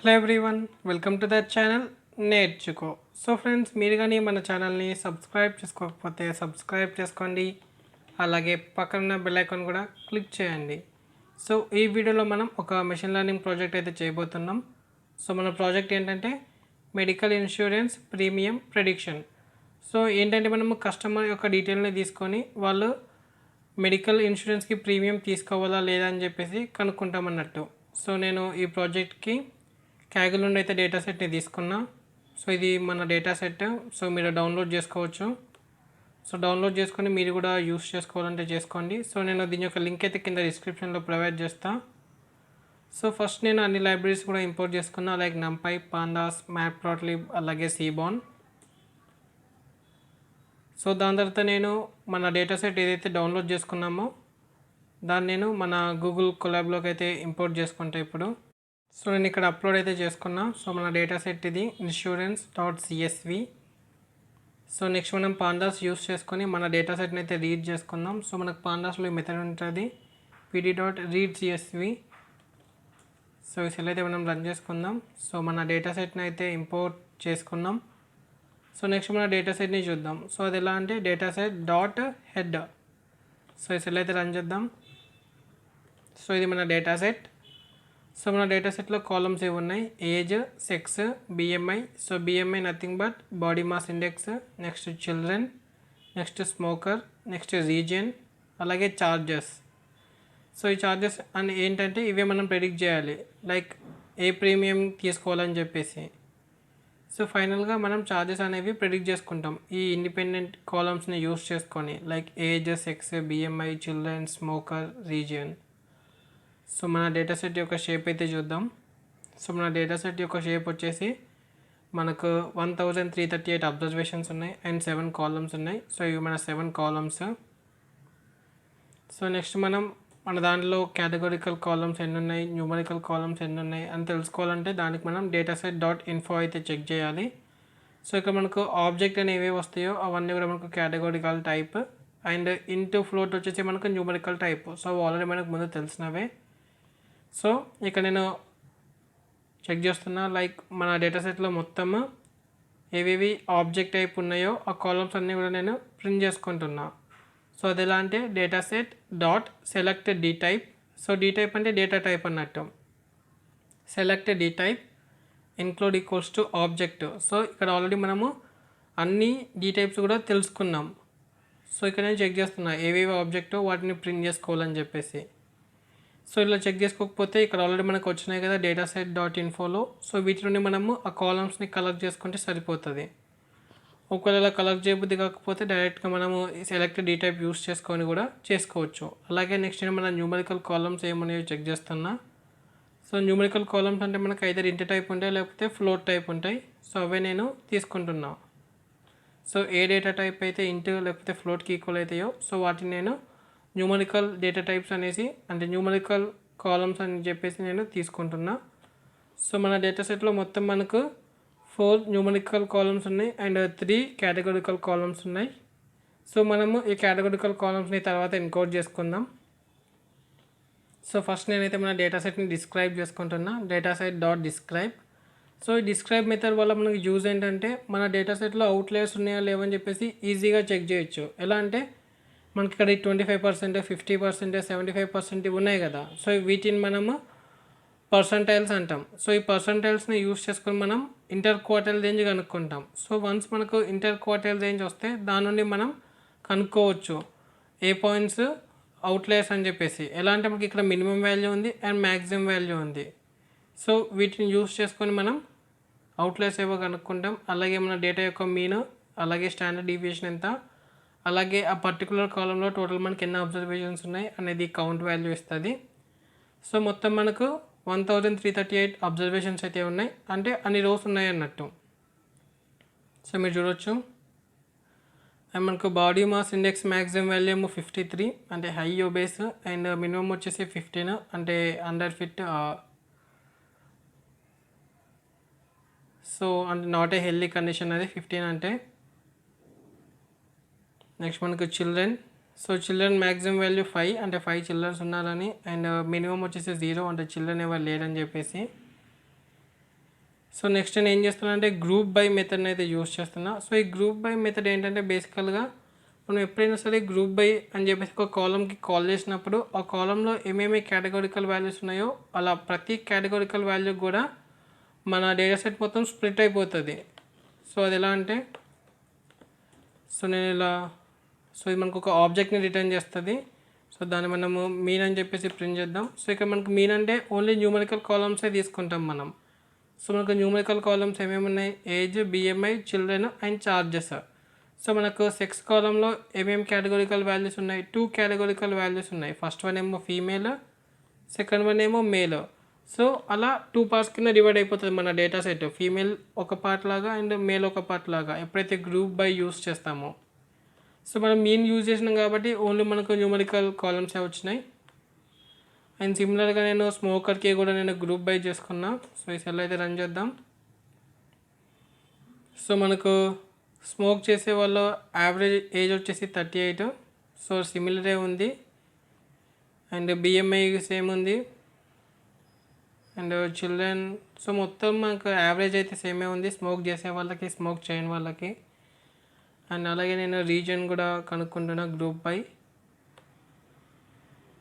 Hello everyone, welcome to the channel నేర్చుకో. So friends, మీరు కానీ మన ఛానల్ని సబ్స్క్రైబ్ చేసుకోకపోతే సబ్స్క్రైబ్ చేసుకోండి. అలాగే పక్కన బెల్ ఐకాన్ కూడా క్లిక్ చేయండి. సో ఈ వీడియోలో మనం ఒక మెషిన్ లెర్నింగ్ ప్రాజెక్ట్ అయితే చేయబోతున్నాం. సో మన ప్రాజెక్ట్ ఏంటంటే medical insurance premium prediction. So ఏంటంటే మనము కస్టమర్ యొక్క డీటెయిల్ని తీసుకొని వాళ్ళు మెడికల్ ఇన్సూరెన్స్కి ప్రీమియం తీసుకోవాలా లేదా అని చెప్పేసి కనుక్కుంటామన్నట్టు. సో నేను ఈ ప్రాజెక్ట్కి క్యాగుల్ నుండి అయితే డేటా సెట్ని తీసుకున్నా. సో ఇది మన డేటా సెట్. సో మీరు డౌన్లోడ్ చేసుకోవచ్చు. సో డౌన్లోడ్ చేసుకొని మీరు కూడా యూస్ చేసుకోవాలంటే చేసుకోండి. సో నేను దీని యొక్క లింక్ అయితే కింద డిస్క్రిప్షన్లో ప్రొవైడ్ చేస్తా. సో ఫస్ట్ నేను అన్ని లైబ్రరీస్ కూడా ఇంపోర్ట్ చేసుకున్నా, లైక్ నంపై, పాండాస్, మ్యాట్ప్లాట్లిబ్, అలాగే సీబాన్. సో దాని తర్వాత నేను మన డేటా సెట్ ఏదైతే డౌన్లోడ్ చేసుకున్నామో దాన్ని నేను మన గూగుల్ కొలాబ్లోకి అయితే ఇంపోర్ట్ చేసుకుంటా ఇప్పుడు. సో నేను ఇక్కడ అప్లోడ్ అయితే చేసుకున్నా. సో మన డేటా సెట్ ఇది insurance.csv. సో నెక్స్ట్ మనం పాండాస్ యూస్ చేసుకొని మన డేటా సెట్ని అయితే రీడ్ చేసుకుందాం. సో మనకు పాండాస్లో ఈ మెథడ్ ఉంటుంది pd.readcsv. సో ఈ సెల్ అయితే మనం రన్ చేసుకుందాం. సో మన డేటా సెట్ని అయితే ఇంపోర్ట్ చేసుకున్నాం. సో నెక్స్ట్ మన డేటా సెట్ని చూద్దాం. సో అది ఎలా అంటే data set dot head. So ఈ సెల్ అయితే రన్ చేద్దాం. సో ఇది మన డేటా సెట్. సో మన డేటా సెట్లో కాలమ్స్ ఏవి ఉన్నాయి, age, sex, BMI. So BMI nothing but body mass index, next children, next smoker, next region, అలాగే చార్జెస్. సో ఈ చార్జెస్ అని ఏంటంటే ఇవే మనం ప్రెడిక్ట్ చేయాలి, లైక్ ఏ ప్రీమియం తీసుకోవాలని చెప్పేసి. సో ఫైనల్గా మనం చార్జెస్ అనేవి ప్రెడిక్ట్ చేసుకుంటాం ఈ ఇండిపెండెంట్ కాలమ్స్ని యూస్ చేసుకొని, like age, sex, BMI, children, smoker, region. So మన డేటా సెట్ యొక్క షేప్ అయితే చూద్దాం. సో మన డేటా సెట్ యొక్క షేప్ వచ్చేసి మనకు 1338 అబ్జర్వేషన్స్ ఉన్నాయి అండ్ 7 కాలమ్స్ ఉన్నాయి. సో ఇవి మన 7 కాలమ్స్. సో నెక్స్ట్ మన దాంట్లో కేటగరికల్ కాలమ్స్ ఎన్ని ఉన్నాయి, న్యూమరికల్ కాలమ్స్ ఎన్ని ఉన్నాయి అని తెలుసుకోవాలంటే దానికి మనం డేటా సెట్ డాట్ ఇన్ఫో అయితే చెక్ చేయాలి. సో ఇక్కడ మనకు ఆబ్జెక్ట్ అని ఏవేవి వస్తాయో అవన్నీ కూడా మనకు categorical type, and into float వచ్చేసి మనకు న్యూమరికల్ టైప్. సో ఆల్రెడీ మనకు ముందు తెలిసినవే. సో ఇక్కడ నేను చెక్ చేస్తున్నా, లైక్ మన డేటా సెట్లో మొత్తము ఏవేవి ఆబ్జెక్ట్ టైప్ ఉన్నాయో ఆ కాలమ్స్ అన్నీ కూడా నేను ప్రింట్ చేసుకుంటున్నా. సో అది ఎలా అంటే data set dot select D type. So D type అంటే డేటా టైప్ అన్నట్టు. Select D type include equals to object. So ఇక్కడ ఆల్రెడీ మనము అన్ని డి టైప్స్ కూడా తెలుసుకున్నాం. సో ఇక్కడ నేను చెక్ చేస్తున్నా ఏవేవి ఆబ్జెక్టో వాటిని ప్రింట్ చేసుకోవాలని చెప్పేసి. సో ఇలా చెక్ చేసుకోకపోతే ఇక్కడ ఆల్రెడీ మనకు వచ్చినాయి కదా డేటా సెట్ డాట్ ఇన్ఫోలో. సో వీటి నుండి మనము ఆ కాలమ్స్ని కలెక్ట్ చేసుకుంటే సరిపోతుంది. ఒకవేళ కలెక్ట్ చేయబుద్ధి కాకపోతే డైరెక్ట్గా మనము సెలెక్ట్ డి టైప్ యూస్ చేసుకొని కూడా చేసుకోవచ్చు. అలాగే నెక్స్ట్ మన న్యూమరికల్ కాలమ్స్ ఏమున్నాయో చెక్ చేస్తున్నా. సో న్యూమరికల్ కాలమ్స్ అంటే మనకు ఐదర్ ఇంట్ టైప్ ఉంటాయి లేకపోతే ఫ్లోట్ టైప్ ఉంటాయి. సో అవే నేను తీసుకుంటున్నా. సో ఏ డేటా టైప్ అయితే ఇంట్ లేకపోతే ఫ్లోట్కి ఈక్వల్ అవుతాయో సో వాటిని నేను న్యూమరికల్ డేటా టైప్స్ అనేసి, అంటే న్యూమరికల్ కాలమ్స్ అని చెప్పేసి నేను తీసుకుంటున్నా. సో మన డేటా సెట్లో మొత్తం మనకు 4 న్యూమరికల్ కాలమ్స్ ఉన్నాయి అండ్ 3 కేటగరికల్ కాలమ్స్ ఉన్నాయి. సో మనము ఈ కేటగరికల్ కాలమ్స్ని తర్వాత ఎన్కోడ్ చేసుకుందాం. సో ఫస్ట్ నేనైతే మన డేటా సెట్ని డిస్క్రైబ్ చేసుకుంటున్నా, data set dot describe. So ఈ డిస్క్రైబ్ మెథడ్ వల్ల మనకి యూజ్ ఏంటంటే మన డేటా సెట్లో అవుట్లేయర్స్ ఉన్నాయా లేవని చెప్పేసి ఈజీగా చెక్ చేయొచ్చు. ఎలా అంటే మనకి ఇక్కడ 25%, 50%, 75% ఉన్నాయి కదా. సో వీటిని మనము పర్సంటైల్స్ అంటాం. సో ఈ పర్సంటైల్స్ని యూస్ చేసుకొని మనం ఇంటర్ క్వార్టైల్ రేంజ్ కనుక్కుంటాం. సో వన్స్ మనకు ఇంటర్ క్వార్టైల్ రేంజ్ వస్తే దాని నుండి మనం కనుక్కోవచ్చు ఏ పాయింట్స్ అవుట్లేయర్స్ అని చెప్పేసి. ఎలా అంటే మనకి ఇక్కడ మినిమం వాల్యూ ఉంది అండ్ మ్యాక్సిమం వాల్యూ ఉంది. సో వీటిని యూస్ చేసుకొని మనం అవుట్లేయర్స్ ఏవో కనుక్కుంటాం. అలాగే మన డేటా యొక్క మీన్, అలాగే స్టాండర్డ్ డీవియేషన్ ఎంత, అలాగే ఆ పర్టికులర్ కాలంలో టోటల్ మనకి ఎన్ని అబ్జర్వేషన్స్ ఉన్నాయి అనేది కౌంట్ వాల్యూ ఇస్తుంది. సో మొత్తం మనకు 1338 అబ్జర్వేషన్స్ అయితే ఉన్నాయి, అంటే అన్ని రోస్ ఉన్నాయి అన్నట్టు. సో మీరు చూడొచ్చు అండ్ మనకు body mass index maximum value ఏమో 53 అంటే హై ఒబేస్, అండ్ మినిమం వచ్చేసి 15 అంటే అండర్ ఫిట్. సో అంటే నాట్ ఏ హెల్దీ కండిషన్ అది 15 అంటే. నెక్స్ట్ మనకు children. So children maximum value 5 అంటే 5 చిల్డ్రన్స్ ఉన్నారని, అండ్ మినిమం వచ్చేసి 0 అంటే చిల్డ్రన్ ఎవరు లేరని చెప్పేసి. సో నెక్స్ట్ నేను ఏం చేస్తున్నా అంటే గ్రూప్ బై మెథడ్ని అయితే యూస్ చేస్తున్నా. సో ఈ గ్రూప్ బై మెథడ్ ఏంటంటే బేసికల్గా మనం ఎప్పుడైనా సరే గ్రూప్ బై అని చెప్పేసి ఒక కాలంకి కాల్ చేసినప్పుడు ఆ కాలంలో ఏమేమి కేటగోరికల్ వాల్యూస్ ఉన్నాయో అలా ప్రతి కేటగోరికల్ వాల్యూ కూడా మన డేటా సెట్ మొత్తం స్ప్లిట్ అయిపోతుంది. సో అది ఎలా అంటే నేను ఇలా ఇది మనకు ఒక ఆబ్జెక్ట్ని రిటర్న్ చేస్తుంది. సో దాన్ని మనము మీన్ అని చెప్పేసి ప్రింట్ చేద్దాం. సో ఇక్కడ మనకు మీన్ అంటే ఓన్లీ న్యూమరికల్ కాలమ్సే తీసుకుంటాం మనం. సో మనకు న్యూమరికల్ కాలమ్స్ ఏమేమి ఉన్నాయి, age, BMI, children and charges. So మనకు సెక్స్ కాలంలో ఏమేమి కేటగోరికల్ వాల్యూస్ ఉన్నాయి, 2 కేటగోరికల్ వాల్యూస్ ఉన్నాయి. ఫస్ట్ వన్ ఏమో ఫీమేల్, సెకండ్ వన్ ఏమో మేల్. సో అలా 2 పార్ట్స్ కింద డివైడ్ అయిపోతుంది మన డేటా సెట్. ఫీమేల్ ఒక పార్ట్ లాగా అండ్ మేల్ ఒక పార్ట్ లాగా ఎప్పుడైతే గ్రూప్ బై యూస్ చేస్తామో. సో మనం మీన్ యూజ్ చేసినాం కాబట్టి ఓన్లీ మనకు న్యూమరికల్ కాలమ్సే వచ్చినాయి. అండ్ సిమిలర్గా నేను స్మోకర్కి కూడా నేను గ్రూప్ బై చేసుకున్నా. సో ఈ సెల్ అయితే రన్ చేద్దాం. సో మనకు స్మోక్ చేసే వాళ్ళు యావరేజ్ ఏజ్ వచ్చేసి 38. సో సిమిలరే ఉంది. అండ్ బిఎంఐ సేమ్ ఉంది. అండ్ చిల్డ్రన్ సో మొత్తం మనకు యావరేజ్ అయితే సేమే ఉంది, స్మోక్ చేసే వాళ్ళకి, స్మోక్ చేయని వాళ్ళకి. అండ్ అలాగే నేను రీజన్ కూడా కనుక్కుంటున్నా గ్రూప్ బై.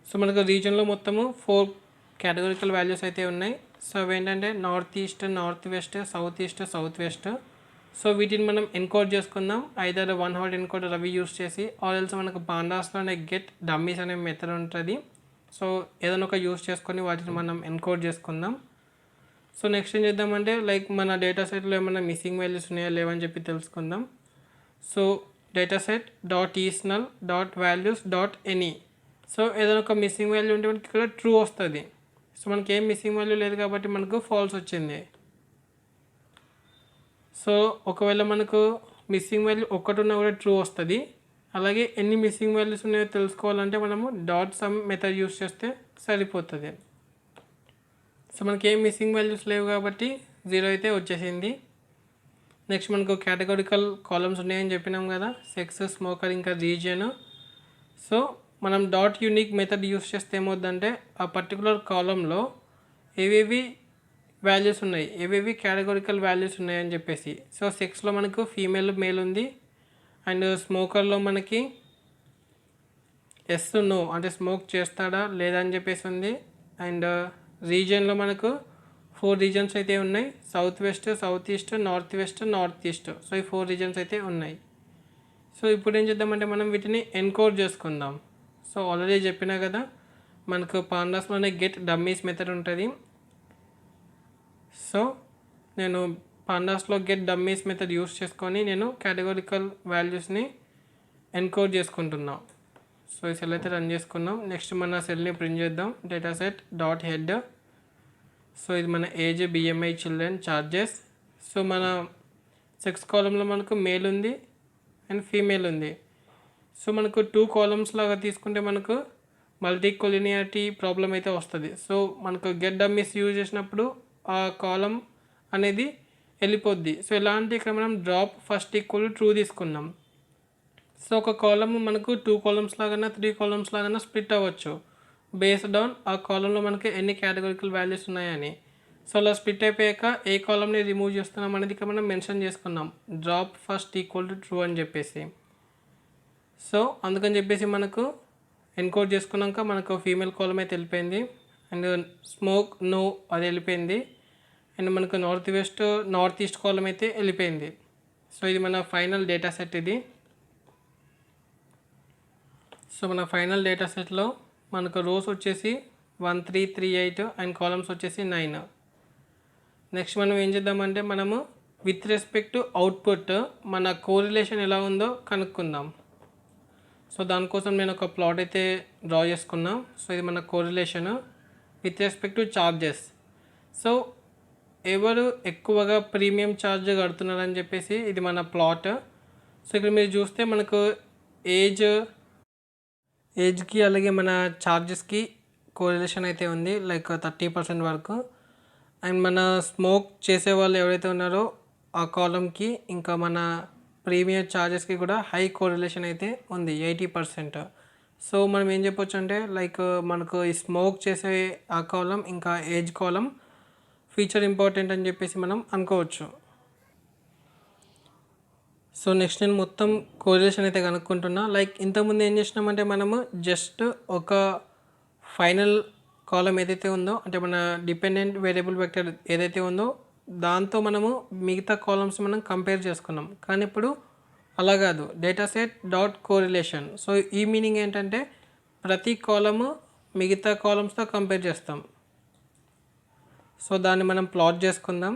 సో మనకు రీజన్లో మొత్తము 4 కేటగోరికల్ వాల్యూస్ అయితే ఉన్నాయి. సో అవి ఏంటంటే north east, north west, south east, south west. So వీటిని మనం ఎన్కోడ్ చేసుకుందాం. Either 1 hot encode Ravi use చేసి ఆర్ ఎల్స్ మనకు పాండాస్లోనే గెట్ డమ్మీస్ అనే మెథడ్ ఉంటుంది. సో ఏదైనా ఒక యూస్ చేసుకొని వాటిని మనం ఎన్కోడ్ చేసుకుందాం. సో నెక్స్ట్ ఏం చేద్దామంటే లైక్ మన డేటా సెట్లో ఏమైనా మిస్సింగ్ వాల్యూస్ ఉన్నాయా లేవని చెప్పి తెలుసుకుందాం. So data set dot is null dot values dot any. So ఏదైనా ఒక మిస్సింగ్ వాల్యూ ఉంటే మనకి ఇక్కడ ట్రూ వస్తుంది. సో మనకి ఏం మిస్సింగ్ వాల్యూ లేదు కాబట్టి మనకు ఫాల్స్ వచ్చింది. సో ఒకవేళ మనకు మిస్సింగ్ వాల్యూ ఒక్కటి ఉన్నా కూడా ట్రూ వస్తుంది. అలాగే ఎన్ని మిస్సింగ్ వాల్యూస్ ఉన్నాయో తెలుసుకోవాలంటే మనము డాట్ సమ్ మెథడ్ యూస్ చేస్తే సరిపోతుంది. సో మనకి ఏం మిస్సింగ్ వాల్యూస్ లేవు కాబట్టి 0 అయితే వచ్చేసింది. నెక్స్ట్ మనకు కేటగోరికల్ కాలమ్స్ ఉన్నాయని చెప్పినాం కదా, సెక్స్, స్మోకర్, ఇంకా రీజియన్. సో మనం డాట్ యూనిక్ మెథడ్ యూస్ చేస్తే ఏమవుతుందంటే ఆ పర్టికులర్ కాలంలో ఏవేవి వాల్యూస్ ఉన్నాయి, ఏవేవి కేటగోరికల్ వాల్యూస్ ఉన్నాయని చెప్పేసి. సో సెక్స్లో మనకు ఫీమేల్, మేల్ ఉంది. అండ్ స్మోకర్లో మనకి ఎస్, నో అంటే స్మోక్ చేస్తాడా లేదా అని చెప్పేసి ఉంది. అండ్ రీజియన్లో మనకు 4 రీజన్స్ అయితే ఉన్నాయి, south west, south east, north west, north east. So ఈ 4 రీజన్స్ అయితే ఉన్నాయి. సో ఇప్పుడు ఏం చేద్దామంటే మనం వీటిని ఎన్కోడ్ చేసుకుందాం. సో ఆల్రెడీ చెప్పినా కదా మనకు పాండాస్లోనే గెట్ డమ్మీస్ మెథడ్ ఉంటుంది. సో నేను పాండాస్లో గెట్ డమ్మీస్ మెథడ్ యూస్ చేసుకొని నేను కేటగోరికల్ వాల్యూస్ని ఎన్కోడ్ చేసుకుంటున్నాం. సో ఈ సెల్ అయితే రన్ చేసుకున్నాం. నెక్స్ట్ మన సెల్ని ప్రింట్ చేద్దాం. Data set dot head. So ఇది మన age, BMI, children, charges. So మన సెక్స్ కాలంలో మనకు మేల్ ఉంది అండ్ ఫీమేల్ ఉంది. సో మనకు 2 కాలమ్స్ లాగా తీసుకుంటే మనకు మల్టీ కొలినియారిటీ ప్రాబ్లం అయితే వస్తుంది. సో మనకు గెట్ డమ్మీస్ యూజ్ చేసినప్పుడు ఆ కాలం అనేది వెళ్ళిపోద్ది. సో ఎలాంటి ఇక్కడ మనం డ్రాప్ ఫస్ట్ ఈక్వల్ ట్రూ తీసుకున్నాం. సో ఒక కాలమ్ మనకు 2 కాలమ్స్ లాగా 3 కాలమ్స్ లాగా స్ప్లిట్ అవ్వచ్చు బేస్డ్ ఆన్ ఆ కాలంలో మనకి ఎన్ని కేటగోరికల్ వాల్యూస్ ఉన్నాయని. సో అలా స్ప్లిట్ అయిపోయాక ఏ కాలమ్ని రిమూవ్ చేస్తున్నాం అనేది ఇక్కడ మనం మెన్షన్ చేసుకున్నాం, drop first equal to true అని చెప్పేసి. సో అందుకని చెప్పేసి మనకు ఎన్కోడ్ చేసుకున్నాక మనకు ఫీమేల్ కాలం అయితే వెళ్ళిపోయింది. అండ్ స్మోక్, నో అది వెళ్ళిపోయింది. అండ్ మనకు నార్త్ వెస్ట్, నార్త్ ఈస్ట్ కాలం అయితే వెళ్ళిపోయింది. సో ఇది మన ఫైనల్ డేటా సెట్ ఇది. సో మన ఫైనల్ డేటా సెట్లో మనకు రోస్ వచ్చేసి 1, 3, 3, 8 అండ్ కాలమ్స్ వచ్చేసి 9. నెక్స్ట్ మనం ఏం చేద్దామంటే మనము విత్ రెస్పెక్ట్ టు అవుట్పుట్ మన కోరిలేషన్ ఎలా ఉందో కనుక్కుందాం. సో దానికోసం నేను ఒక ప్లాట్ అయితే డ్రా చేసుకున్నాం. సో ఇది మన correlation with respect to charges. So ఎవరు ఎక్కువగా ప్రీమియం ఛార్జ్ కడుతున్నారని చెప్పేసి ఇది మన ప్లాట్. సో ఇక్కడ మీరు చూస్తే మనకు ఏజ్కి అలాగే మన ఛార్జెస్కి కోరిలేషన్ అయితే ఉంది, లైక్ 30% వరకు. అండ్ మన స్మోక్ చేసే వాళ్ళు ఎవరైతే ఉన్నారో ఆ కాలంకి ఇంకా మన ప్రీమియం ఛార్జెస్కి కూడా హై కోరిలేషన్ అయితే ఉంది, 80%. సో మనం ఏం చెప్పొచ్చు అంటే లైక్ మనకు ఈ స్మోక్ చేసే ఆ కాలం ఇంకా ఏజ్ కాలం ఫీచర్ ఇంపార్టెంట్ అని చెప్పేసి మనం అనుకోవచ్చు. సో నెక్స్ట్ నేను మొత్తం కోరిలేషన్ అయితే కనుక్కుంటున్నా. లైక్ ఇంతకుముందు ఏం చేసినామంటే మనము జస్ట్ ఒక ఫైనల్ కాలం ఏదైతే ఉందో, అంటే మన డిపెండెంట్ వేరియబుల్ వెక్టర్ ఏదైతే ఉందో దాంతో మనము మిగతా కాలమ్స్ మనం కంపేర్ చేసుకున్నాం. కానీ ఇప్పుడు అలా కాదు, data set dot correlation. So ఈ మీనింగ్ ఏంటంటే ప్రతి కాలము మిగతా కాలమ్స్తో కంపేర్ చేస్తాం. సో దాన్ని మనం ప్లాట్ చేసుకుందాం.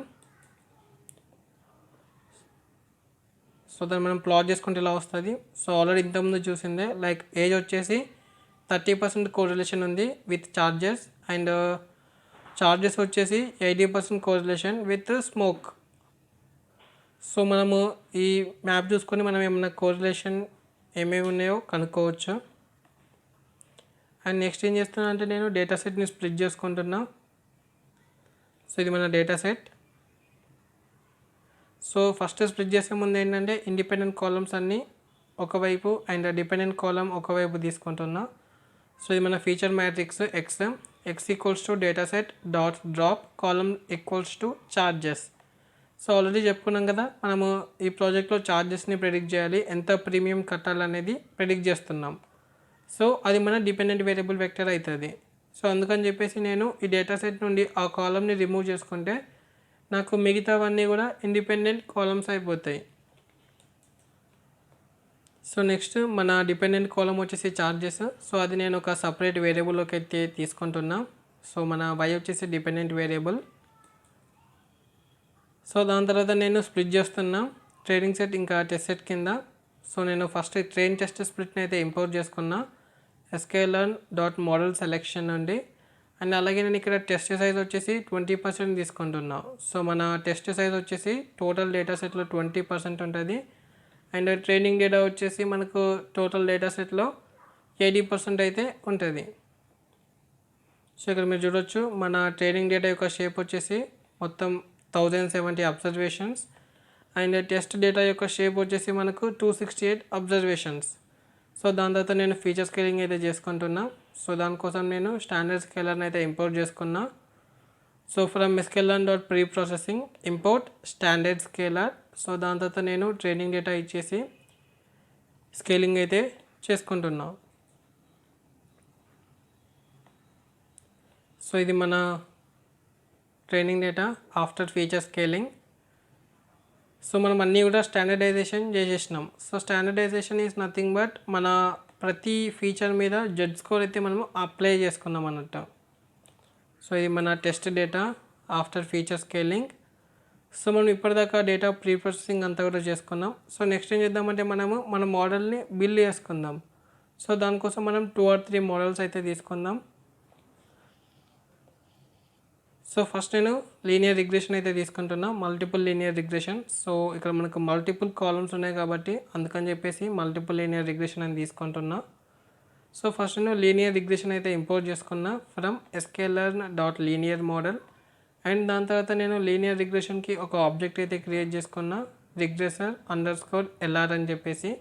సో దాన్ని మనం ప్లాట్ చేసుకుంటే ఇలా వస్తుంది. సో ఆల్రెడీ ఇంతకుముందు చూసిందే, లైక్ ఏజ్ వచ్చేసి 30% కోరిలేషన్ ఉంది విత్ చార్జెస్, అండ్ చార్జెస్ వచ్చేసి 80% కోరిలేషన్ విత్ స్మోక్. సో మనము ఈ మ్యాప్ చూసుకొని మనం ఏమైనా కోరిలేషన్ ఏమేమి ఉన్నాయో కనుక్కోవచ్చు. అండ్ నెక్స్ట్ ఏం చేస్తున్నా అంటే నేను డేటా సెట్ని స్ప్లిట్ చేసుకుంటున్నా. సో ఇది మన data set. So first split చేసే ముందు ఏంటంటే ఇండిపెండెంట్ కాలమ్స్ అన్నీ ఒకవైపు అండ్ డిపెండెంట్ కాలమ్ ఒకవైపు తీసుకుంటున్నా. సో ఇది మన feature matrix X equals to data set dot drop column equals to charges. So already చెప్పుకున్నాం కదా, మనము ఈ ప్రాజెక్ట్లో చార్జెస్ని ప్రెడిక్ట్ చేయాలి, ఎంత ప్రీమియం కట్టాలనేది ప్రెడిక్ట్ చేస్తున్నాం. సో అది మన డిపెండెంట్ వేరియబుల్ వెక్టర్ అవుతుంది. సో అందుకని చెప్పేసి నేను ఈ డేటా సెట్ నుండి ఆ కాలమ్ని రిమూవ్ చేసుకుంటే నాకు మిగతావన్నీ కూడా ఇండిపెండెంట్ కాలమ్స్ అయిపోతాయి. సో నెక్స్ట్ మన డిపెండెంట్ కాలమ్ వచ్చేసి చార్జెస్. సో అది నేను ఒక సపరేట్ వేరియబుల్లోకి అయితే తీసుకుంటున్నా. సో మన y వచ్చేసి డిపెండెంట్ వేరియబుల్. సో దాని తర్వాత నేను స్ప్లిట్ చేస్తున్నా ట్రైనింగ్ సెట్ ఇంకా టెస్ట్ సెట్ కింద. సో నేను ఫస్ట్ ట్రైన్ టెస్ట్ స్ప్లిట్ని అయితే ఇంపోర్ట్ చేసుకున్నా sklearn డాట్ మోడల్ సెలెక్షన్ నుండి. అండ్ అలాగే నేను ఇక్కడ టెస్ట్ సైజ్ వచ్చేసి 20% తీసుకుంటున్నా. సో మన టెస్ట్ సైజ్ వచ్చేసి టోటల్ డేటా సెట్లో 20% ఉంటుంది. అండ్ ట్రైనింగ్ డేటా వచ్చేసి మనకు టోటల్ డేటా సెట్లో 80% అయితే ఉంటుంది. సో ఇక్కడ మీరు చూడొచ్చు మన ట్రైనింగ్ డేటా యొక్క షేప్ వచ్చేసి మొత్తం 1070 అబ్జర్వేషన్స్, అండ్ టెస్ట్ డేటా యొక్క షేప్ వచ్చేసి మనకు 268 అబ్జర్వేషన్స్. సో దాని తర్వాత నేను ఫీచర్ స్కేలింగ్ అయితే చేసుకుంటున్నా. సో దానికోసం నేను స్టాండర్డ్ స్కేలర్ని అయితే ఇంపోర్ట్ చేసుకున్నా. So from sklearn dot pre processing import standard scalar. So దాని తర్వాత నేను ట్రైనింగ్ డేటా ఇచ్చేసి స్కేలింగ్ అయితే చేసుకుంటున్నా. సో ఇది మన training data after feature scaling. So మనం అన్నీ కూడా స్టాండర్డైజేషన్ చేసేసినాం. So standardisation is nothing but మన ప్రతి ఫీచర్ మీద జడ్జ్ స్కోర్ అయితే మనం అప్లై చేసుకున్నాం అన్నట్టు. సో ఇది మన test data after feature scaling. So మనం ఇప్పటిదాకా డేటా ప్రీ ప్రాసెసింగ్ అంతా కూడా చేసుకున్నాం. సో నెక్స్ట్ ఏం చేద్దామంటే మనము మన మోడల్ని బిల్డ్ చేసుకుందాం. సో దానికోసం మనం 2 or 3 మోడల్స్ అయితే తీసుకుందాం. సో ఫస్ట్ నేను లీనియర్ రిగ్రెషన్ అయితే తీసుకుంటున్నా, మల్టిపుల్ లీనియర్ రిగ్రెషన్. సో ఇక్కడ మనకు మల్టిపుల్ కాలమ్స్ ఉన్నాయి కాబట్టి అందుకని చెప్పేసి మల్టిపుల్ లీనియర్ రిగ్రెషన్ అని తీసుకుంటున్నా. సో ఫస్ట్ నేను లీనియర్ రిగ్రెషన్ అయితే ఇంపోర్ట్ చేసుకున్నా from sklearn dot linear model. And దాని తర్వాత నేను లీనియర్ రిగ్రెషన్కి ఒక ఆబ్జెక్ట్ అయితే క్రియేట్ చేసుకున్నా regressor_lr అని చెప్పేసి.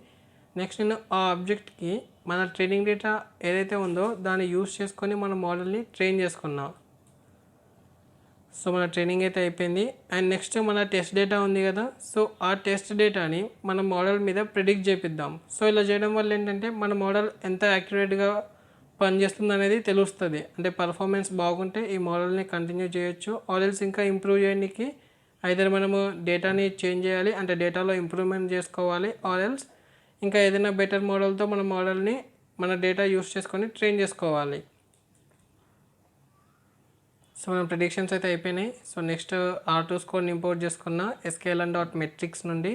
నెక్స్ట్ నేను ఆ ఆబ్జెక్ట్కి మన ట్రైనింగ్ డేటా ఏదైతే ఉందో దాన్ని యూస్ చేసుకొని మన మోడల్ని ట్రైన్ చేసుకున్నా. సో మన ట్రైనింగ్ అయితే అయిపోయింది. అండ్ నెక్స్ట్ మన టెస్ట్ డేటా ఉంది కదా, సో ఆ టెస్ట్ డేటాని మన మోడల్ మీద ప్రిడిక్ట్ చేపిద్దాం. సో ఇలా చేయడం వల్ల ఏంటంటే మన మోడల్ ఎంత యాక్యురేట్గా పనిచేస్తుంది అనేది తెలుస్తుంది. అంటే పర్ఫార్మెన్స్ బాగుంటే ఈ మోడల్ని కంటిన్యూ చేయొచ్చు, ఆర్ఎల్స్ ఇంకా ఇంప్రూవ్ చేయడానికి ఐదర్ మనము డేటాని చేంజ్ చేయాలి, అంటే డేటాలో ఇంప్రూవ్మెంట్ చేసుకోవాలి, ఆర్ఎల్స్ ఇంకా ఏదైనా బెటర్ మోడల్తో మన మోడల్ని మన డేటా యూస్ చేసుకొని ట్రైన్ చేసుకోవాలి. సో మన ప్రిడిక్షన్స్ అయితే అయిపోయినాయి. సో నెక్స్ట్ R2 స్కోర్ని ఇంపోర్ట్ చేసుకున్న sklearn డాట్ మెట్రిక్స్ నుండి.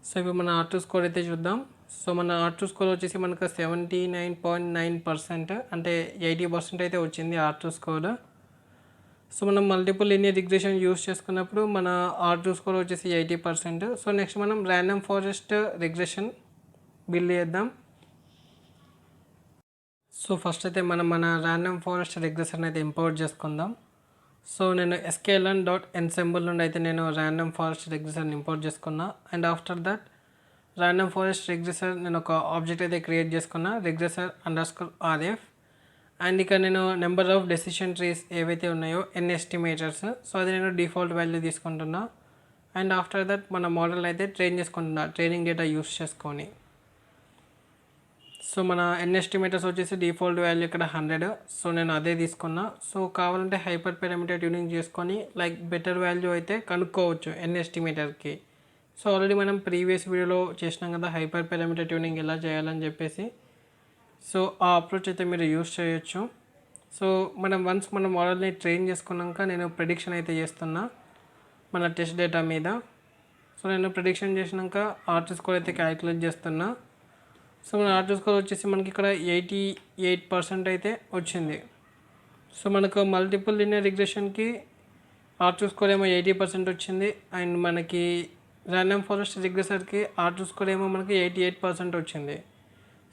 సో ఇప్పుడు మన R2 స్కోర్ అయితే చూద్దాం. సో మన R2 స్కోర్ వచ్చేసి మనకు 79.9%, అంటే 80% అయితే వచ్చింది R2 స్కోర్. సో మనం మల్టిపుల్ లీనియర్ రిగ్రెషన్ యూస్ చేసుకున్నప్పుడు మన R2 స్కోర్ వచ్చేసి 80%. సో నెక్స్ట్ మనం ర్యాండమ్ ఫారెస్ట్ రిగ్రెషన్ బిల్డ్ చేద్దాం. సో ఫస్ట్ అయితే మనం మన ర్యాండమ్ ఫారెస్ట్ రిగ్రెసర్ని అయితే ఇంపోర్ట్ చేసుకుందాం. సో నేను sklearn డాట్ ఎన్సెంబుల్ నుండి అయితే నేను ర్యాండమ్ ఫారెస్ట్ రిగ్రెసర్ని ఇంపోర్ట్ చేసుకున్నా. And after that random forest regressor నేను ఒక ఆబ్జెక్ట్ అయితే క్రియేట్ చేసుకున్నా regressor_rf. అండ్ ఇక్కడ నేను నెంబర్ ఆఫ్ డెసిషన్ ట్రీస్ ఏవైతే ఉన్నాయో ఎన్ ఎస్టిమేటర్స్, సో అది నేను డిఫాల్ట్ వాల్యూ తీసుకుంటున్నా. అండ్ ఆఫ్టర్ దట్ మన మోడల్ అయితే ట్రైన్ చేసుకుంటున్నా ట్రైనింగ్ డేటా యూస్ చేసుకొని. సో మన ఎన్ ఎస్టిమేటర్స్ వచ్చేసి డిఫాల్ట్ వాల్యూ ఇక్కడ 100, సో నేను అదే తీసుకున్నా. సో కావాలంటే హైపర్ పారామీటర్ ట్యూనింగ్ చేసుకొని లైక్ బెటర్ వాల్యూ అయితే కనుక్కోవచ్చు ఎన్ ఎస్టిమేటర్కి. సో ఆల్రెడీ మనం ప్రీవియస్ వీడియోలో చేసినాం కదా హైపర్ పారామీటర్ ట్యూనింగ్ ఎలా చేయాలని చెప్పేసి. సో ఆ అప్రోచ్ అయితే మీరు యూస్ చేయొచ్చు. సో మనం వన్స్ మన మోడల్ని ట్రైన్ చేసుకున్నాక నేను ప్రెడిక్షన్ అయితే చేస్తున్నా మన టెస్ట్ డేటా మీద. సో నేను ప్రెడిక్షన్ చేసినాక ఆర్ట్ స్కోర్ అయితే క్యాలిక్యులేట్ చేస్తున్నా. సో మన ఆర్ట్ స్కోర్ వచ్చేసి మనకి ఇక్కడ 88% అయితే వచ్చింది. సో మనకు మల్టిపుల్ లీనియర్ రిగ్రెషన్కి ఆర్ట్ స్కోర్ ఏమో 80% వచ్చింది. అండ్ మనకి ర్యాండమ్ ఫారెస్ట్ రిగ్రెసర్కి ఆర్ట్ స్కోర్ ఏమో మనకి 88% వచ్చింది.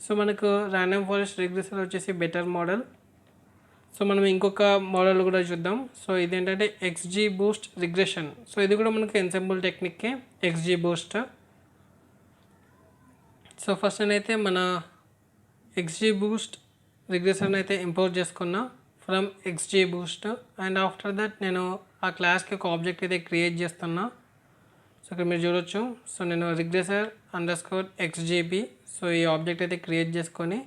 సో మనకు ర్యాండమ్ ఫారెస్ట్ రిగ్రెసర్ వచ్చేసి బెటర్ మోడల్. సో మనం ఇంకొక మోడల్ కూడా చూద్దాం. సో ఇదేంటంటే ఎక్స్జీ బూస్ట్ రిగ్రెషన్. సో ఇది కూడా మనకు ఎన్సెంబుల్ టెక్నిక్కే ఎక్స్జీ బూస్ట్. సో ఫస్ట్ నేనైతే మన ఎక్స్జీ బూస్ట్ రిగ్రెషన్ అయితే ఇంపోర్ట్ చేసుకున్నా from XG boost. And after that నేను ఆ క్లాస్కి ఒక ఆబ్జెక్ట్ అయితే క్రియేట్ చేస్తున్నా. సో ఇక్కడ మీరు చూడొచ్చు. సో నేను రిగ్రెసర్ _xgb, సో ఈ ఆబ్జెక్ట్ అయితే క్రియేట్ చేసుకొని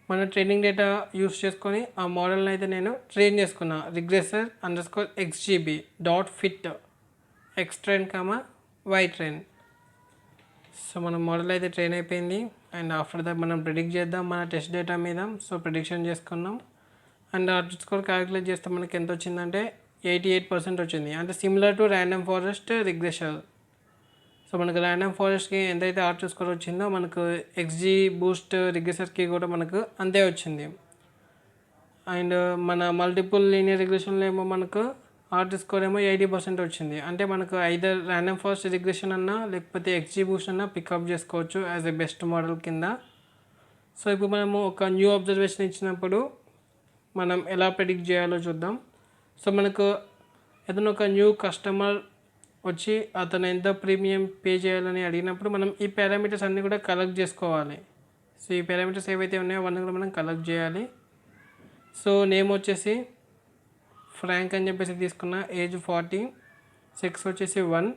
మన ట్రైనింగ్ డేటా యూస్ చేసుకొని ఆ మోడల్ని అయితే నేను ట్రైన్ చేసుకున్నా regressor _xgb .fit xtrain, ytrain. So మన మోడల్ అయితే ట్రైన్ అయిపోయింది. అండ్ ఆఫ్టర్ దట్ మనం ప్రిడిక్ట్ చేద్దాం మన టెస్ట్ డేటా మీద. సో ప్రిడిక్షన్ చేసుకున్నాం. అండ్ ఆర్ట్ స్కోర్ క్యాలిక్యులేట్ చేస్తే మనకి ఎంత వచ్చిందంటే 88% వచ్చింది. అంటే similar to random forest regression. So మనకు ర్యాండమ్ ఫారెస్ట్కి ఎంతైతే ఆర్ట్ స్కోర్ వచ్చిందో మనకు ఎక్స్జీ బూస్ట్ రిగ్రెసర్కి కూడా మనకు అంతే వచ్చింది. అండ్ మన మల్టిపుల్ లీనియర్ రిగ్రెషన్లో ఏమో మనకు ఆర్ట్ స్కోర్ ఏమో 80% వచ్చింది. అంటే మనకు ఐదర్ ర్యాండమ్ ఫారెస్ట్ రిగ్రెషన్ అన్నా లేకపోతే ఎక్స్జీ బూస్ట్ అన్నా పికప్ చేసుకోవచ్చు యాజ్ ఎ బెస్ట్ మోడల్ కింద. సో ఇప్పుడు మనము ఒక న్యూ అబ్జర్వేషన్ ఇచ్చినప్పుడు మనం ఎలా ప్రెడిక్ట్ చేయాలో చూద్దాం. సో మనకు ఏదైనా ఒక న్యూ కస్టమర్ వచ్చి అతను ఎంత ప్రీమియం పే చేయాలని అడిగినప్పుడు మనం ఈ పారామీటర్స్ అన్నీ కూడా కలెక్ట్ చేసుకోవాలి. సో ఈ పారామీటర్స్ ఏవైతే ఉన్నాయో అవన్నీ కూడా మనం కలెక్ట్ చేయాలి. సో నేమ్ వచ్చేసి ఫ్రాంక్ అని చెప్పేసి తీసుకున్న, ఏజ్ 40, సెక్స్ వచ్చేసి 1,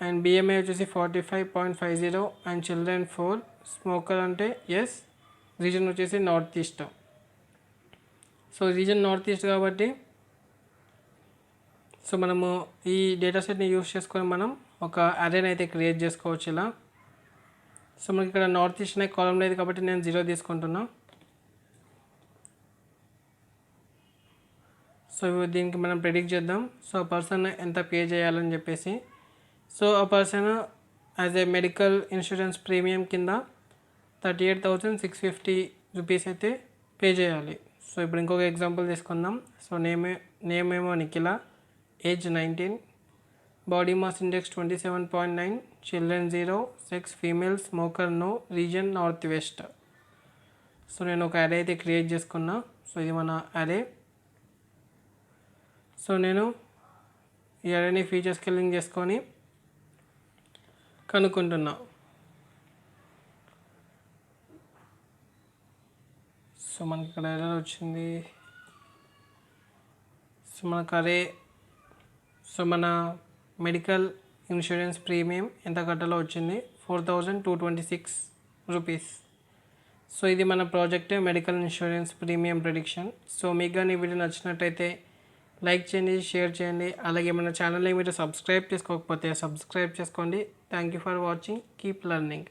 అండ్ బిఎంఐ వచ్చేసి 45.50, అండ్ చిల్డ్రన్ 4, స్మోకర్ అంటే ఎస్, రీజన్ వచ్చేసి north east. So reason north east కాబట్టి సో మనము ఈ డేటా సెట్ని యూస్ చేసుకొని మనం ఒక అరేని అయితే క్రియేట్ చేసుకోవచ్చు ఇలా. సో మనకి ఇక్కడ నార్త్ ఈస్ట్ అనే కాలం లేదు కాబట్టి నేను 0 తీసుకుంటున్నా. సో దీనికి మనం ప్రెడిక్ట్ చేద్దాం. సో ఆ పర్సన్ ఎంత పే చేయాలని చెప్పేసి. సో ఆ person as a medical insurance premium కింద 38,650 రూపీస్ అయితే పే చేయాలి. సో ఇప్పుడు ఇంకొక ఎగ్జాంపుల్ తీసుకుందాం. సో నేమ్ ఏమో Nikhila, age 19, body mass index 27.9, children 0, sex female, smoker no, region north west. So నేను ఒక అరే అయితే క్రియేట్ చేసుకున్నా. సో ఇది మన అరే. సో నేను ఈ అరేని ఫీచర్ స్కేలింగ్ చేసుకొని కనుక్కుంటున్నా. సో మనకి ఇక్కడ ఎర్రర్ వచ్చింది. సో మనకు అరే, సో మన మెడికల్ ఇన్సూరెన్స్ ప్రీమియం ఎంత కట్టాలో వచ్చింది 4,226 రూపీస్. సో ఇది మన project medical insurance premium prediction. So మీకు కానీ ఈ వీడియో నచ్చినట్టయితే లైక్ చేయండి, షేర్ చేయండి. అలాగే మన ఛానల్ని మీరు సబ్స్క్రైబ్ చేసుకోకపోతే సబ్స్క్రైబ్ చేసుకోండి. Thank you for watching. Keep learning.